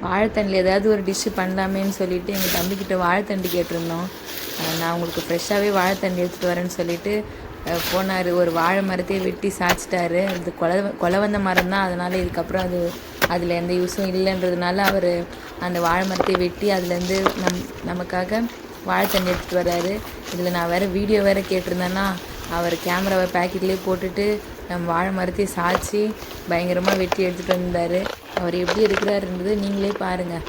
வாழைத்தண்டில் ஏதாவது ஒரு டிஷ்ஷு பண்ணலாமேன்னு சொல்லிவிட்டு எங்கள் தம்பிக்கிட்ட வாழைத்தண்டு கேட்டிருந்தோம். நான் உங்களுக்கு ஃப்ரெஷ்ஷாகவே வாழைத்தண்டு எடுத்துகிட்டு வரேன்னு சொல்லிவிட்டு போனார். ஒரு வாழை மரத்தையே வெட்டி சாய்ச்சிட்டாரு. அது கொலை வந்த மரம் தான், அதனால் இதுக்கப்புறம் அதில் எந்த யூஸும் இல்லைன்றதுனால அவர் அந்த வாழை மரத்தையே வெட்டி அதுலேருந்து நமக்காக வாழைத்தண்டு எடுத்துகிட்டு வர்றாரு. இதில் நான் வேறு வீடியோ வேறு கேட்டிருந்தேன்னா அவர் கேமராவை பேக்கெட்லேயே போட்டுட்டு நம்ம வாழை மரத்தையே சாய்ச்சி பயங்கரமாக வெட்டி எடுத்துகிட்டு வந்தார். அவர் எப்படி இருக்கிறாருன்றது நீங்களே பாருங்கள்.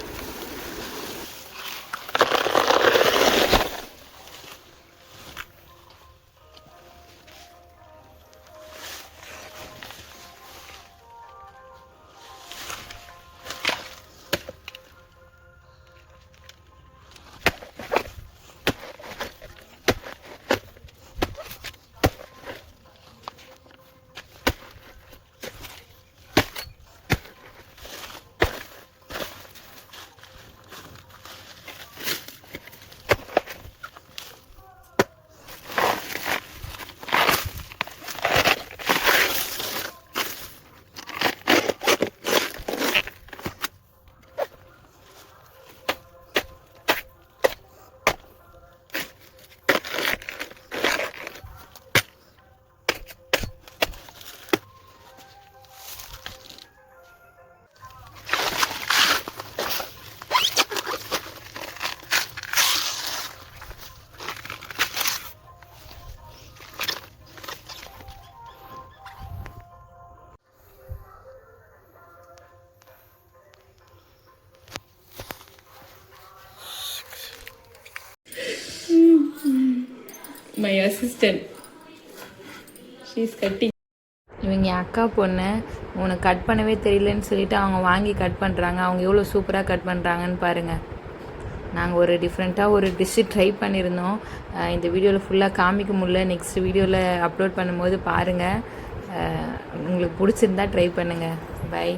My assistant, she's cutting. இவங்க என் அக்கா பொண்ணு. உனக்கு கட் பண்ணவே தெரியலன்னு சொல்லிட்டு அவங்க வாங்கி கட் பண்ணுறாங்க. அவங்க எவ்வளோ சூப்பராக கட் பண்ணுறாங்கன்னு பாருங்கள். நாங்கள் ஒரு டிஃப்ரெண்ட்டாக ஒரு டிஷ்ஷு ட்ரை பண்ணியிருந்தோம். இந்த வீடியோவில் ஃபுல்லாக காமிக்க முடியல. நெக்ஸ்ட் வீடியோவில் அப்லோட் பண்ணும்போது பாருங்கள். உங்களுக்கு பிடிச்சிருந்தா ட்ரை பண்ணுங்கள். பை.